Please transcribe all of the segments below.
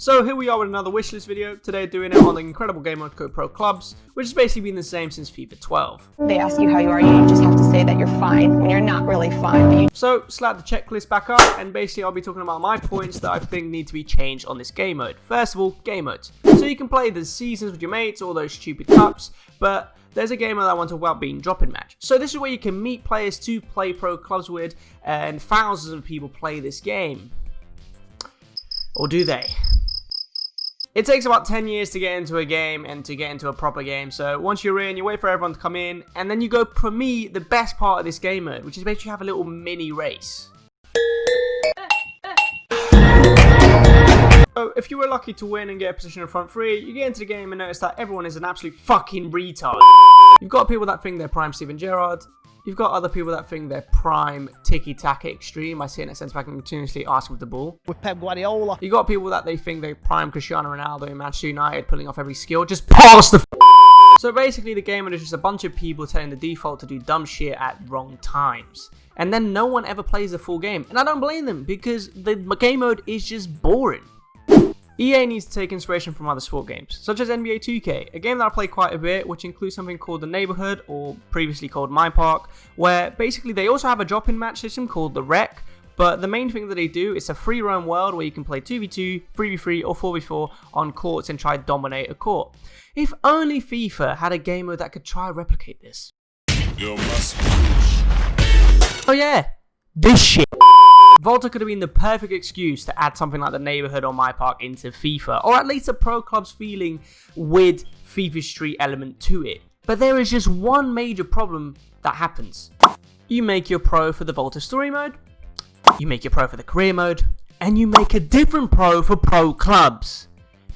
So here we are with another wishlist video, today doing it on the incredible game mode called Pro Clubs, which has basically been the same since FIFA 12. They ask you how you are, you just have to say that you're fine when you're not really fine. So slap the checklist back up, and basically I'll be talking about my points that I think need to be changed on this game mode. First of all, game modes. So you can play the seasons with your mates, all those stupid cups, but there's a game mode I want to talk about being drop-in match. So this is where you can meet players to play Pro Clubs with, and thousands of people play this game. Or do they? It takes about 10 years to get into a game and to get into a proper game, so once you're in, you wait for everyone to come in, and then you go, for me, the best part of this game mode, which is basically have a little mini race. So if you were lucky to win and get a position in front three, you get into the game and notice that everyone is an absolute fucking retard. You've got people that think they're prime Steven Gerrard. You've got other people that think they're prime tiki-taka extreme. I see it in a sense back and continuously ask with the ball. With Pep Guardiola. You got people that they think they're prime Cristiano Ronaldo in Manchester United, pulling off every skill. Just pass the So basically the game mode is just a bunch of people telling the default to do dumb shit at wrong times. And then no one ever plays the full game. And I don't blame them, because the game mode is just boring. EA needs to take inspiration from other sport games, such as NBA 2K, a game that I play quite a bit, which includes something called the Neighborhood, or previously called My Park, where basically they also have a drop-in match system called the Rec, but the main thing that they do is a free roam world where you can play 2v2, 3v3 or 4v4 on courts and try to dominate a court. If only FIFA had a game mode that could try to replicate this. Oh yeah, this shit. Volta could have been the perfect excuse to add something like the Neighborhood or My Park into FIFA, or at least a Pro Clubs feeling with FIFA Street element to it. But there is just one major problem that happens. You make your pro for the Volta story mode, you make your pro for the career mode, and you make a different pro for Pro Clubs.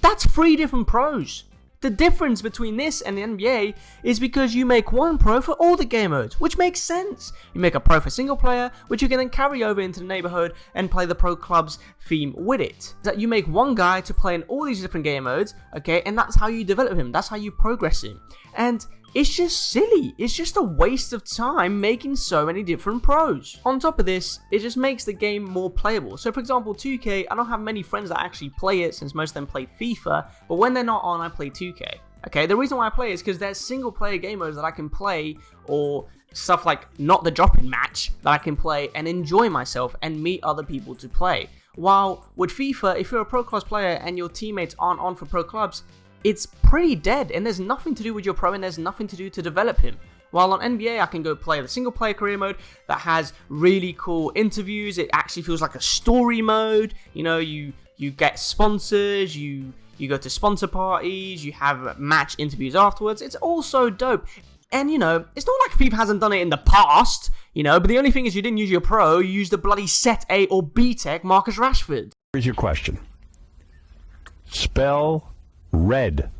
That's 3 different pros. The difference between this and the NBA is because you make one pro for all the game modes, which makes sense. You make a pro for single player, which you can then carry over into the Neighborhood and play the Pro Clubs theme with it. That you make one guy to play in all these different game modes, okay, and that's how you develop him, that's how you progress him. And it's just silly, it's just a waste of time making so many different pros. On top of this, it just makes the game more playable. So for example, 2K, I don't have many friends that actually play it since most of them play FIFA, but when they're not on, I play 2K. Okay, the reason why I play is because there's single player game modes that I can play, or stuff like not the drop-in match that I can play and enjoy myself and meet other people to play. While with FIFA, if you're a Pro Clubs player and your teammates aren't on for Pro Clubs, it's pretty dead, and there's nothing to do with your pro, and there's nothing to do to develop him. While on NBA, I can go play the single player career mode that has really cool interviews. It actually feels like a story mode. You know, you get sponsors, you go to sponsor parties, you have match interviews afterwards. It's all so dope. And you know, it's not like FIFA hasn't done it in the past, you know, but the only thing is you didn't use your pro, you used the bloody Set A or B Tech Marcus Rashford. Here's your question. Spell red.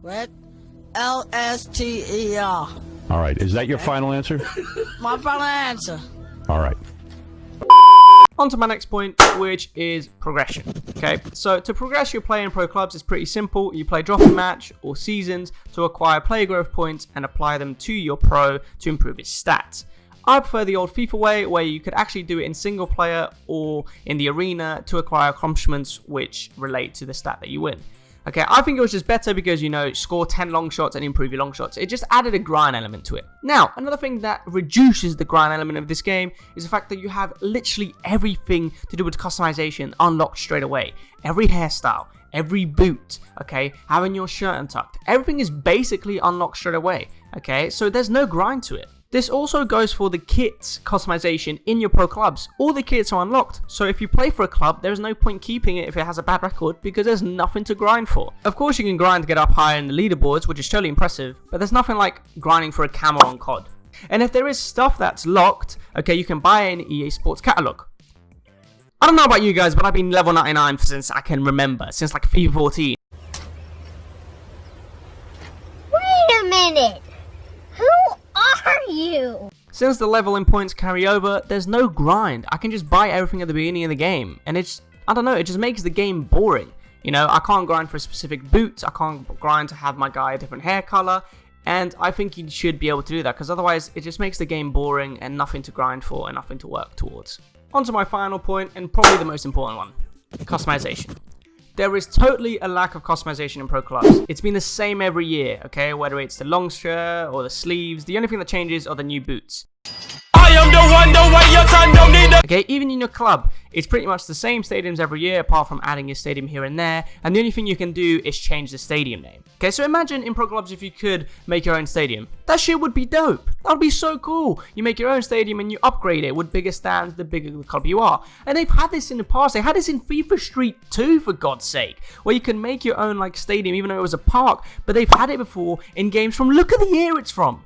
Red? L-S-T-E-R. All right. Is that your final answer? My final answer. All right. On to my next point, which is progression. Okay, so to progress your play in Pro Clubs is pretty simple. You play drop-in match or seasons to acquire player growth points and apply them to your pro to improve its stats. I prefer the old FIFA way, where you could actually do it in single player or in the arena to acquire accomplishments which relate to the stat that you win. Okay, I think it was just better because, you know, score 10 long shots and improve your long shots. It just added a grind element to it. Now, another thing that reduces the grind element of this game is the fact that you have literally everything to do with customization unlocked straight away. Every hairstyle, every boot, okay, having your shirt untucked. Everything is basically unlocked straight away, okay? So there's no grind to it. This also goes for the kits customization in your Pro Clubs. All the kits are unlocked, so if you play for a club, there's no point keeping it if it has a bad record because there's nothing to grind for. Of course you can grind to get up higher in the leaderboards, which is totally impressive, but there's nothing like grinding for a camo on COD. And if there is stuff that's locked, okay, you can buy it in EA Sports catalog. I don't know about you guys, but I've been level 99 since I can remember, since like FIFA 14. Wait a minute! Who are you? Since the leveling points carry over, there's no grind. I can just buy everything at the beginning of the game, and it's, I don't know, it just makes the game boring. You know, I can't grind for a specific boot, I can't grind to have my guy a different hair color, and I think you should be able to do that, because otherwise it just makes the game boring and nothing to grind for and nothing to work towards. On to my final point, and probably the most important one, customization. There is totally a lack of customization in pro clubs. It's been the same every year, okay? Whether it's the long shirt or the sleeves, the only thing that changes are the new boots. I am the one, the way your son don't need the... Okay, even in your club, it's pretty much the same stadiums every year, apart from adding a stadium here and there, and the only thing you can do is change the stadium name. Okay, so imagine in pro clubs if you could make your own stadium. That shit would be dope. That would be so cool. You make your own stadium and you upgrade it with bigger stands, the bigger the club you are. And they've had this in the past. They had this in FIFA Street 2, for God's sake, where you can make your own like stadium, even though it was a park, but they've had it before in games from, look at the year it's from.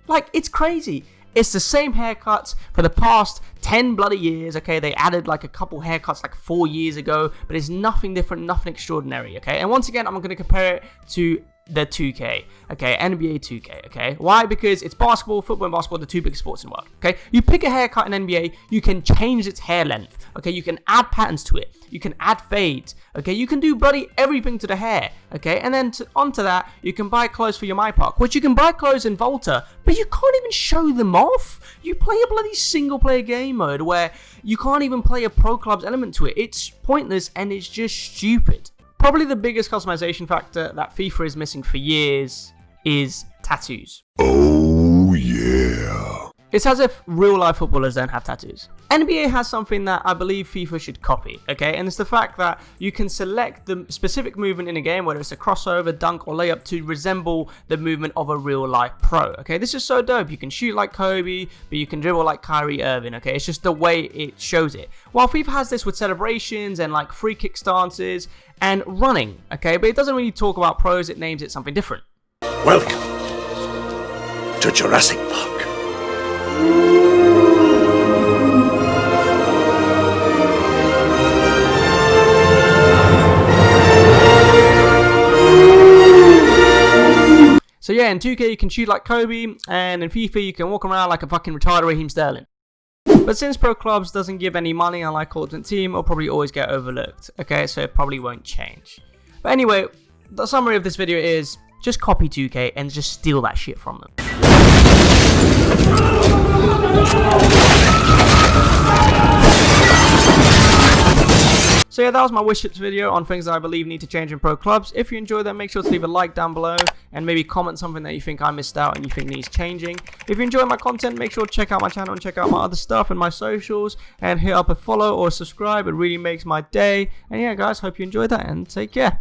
Like, it's crazy. It's the same haircuts for the past 10 bloody years, okay? They added like a couple haircuts like 4 years ago, but it's nothing different, nothing extraordinary, okay? And once again, I'm going to compare it to the 2K, okay? NBA 2K, okay? Why? Because it's basketball, football, and basketball, the two biggest sports in the world, okay? You pick a haircut in NBA, you can change its hair length, okay? You can add patterns to it, you can add fades, okay? You can do bloody everything to the hair, okay? And then onto that, you can buy clothes for your My Park, which you can buy clothes in Volta, but you can't even show them off. You play a bloody single-player game mode where you can't even play a pro clubs element to it. It's pointless and it's just stupid. Probably the biggest customization factor that FIFA is missing for years is tattoos. Oh, yeah. It's as if real-life footballers don't have tattoos. NBA has something that I believe FIFA should copy, okay? And it's the fact that you can select the specific movement in a game, whether it's a crossover, dunk, or layup, to resemble the movement of a real-life pro, okay? This is so dope. You can shoot like Kobe, but you can dribble like Kyrie Irving, okay? It's just the way it shows it. While FIFA has this with celebrations and like free kick stances and running, okay? But it doesn't really talk about pros. It names it something different. Welcome to Jurassic Park. So yeah, in 2K you can shoot like Kobe, and in FIFA you can walk around like a fucking retired Raheem Sterling. But since Pro Clubs doesn't give any money, unlike Ultimate Team, it'll probably always get overlooked, okay, so it probably won't change. But anyway, the summary of this video is, just copy 2K and just steal that shit from them. So yeah, that was my wishlist video on things that I believe need to change in pro clubs. If you enjoyed that, make sure to leave a like down below and maybe comment something that you think I missed out and you think needs changing. If you enjoy my content, make sure to check out my channel and check out my other stuff and my socials and hit up a follow or subscribe. It really makes my day. And yeah, guys, hope you enjoyed that and take care.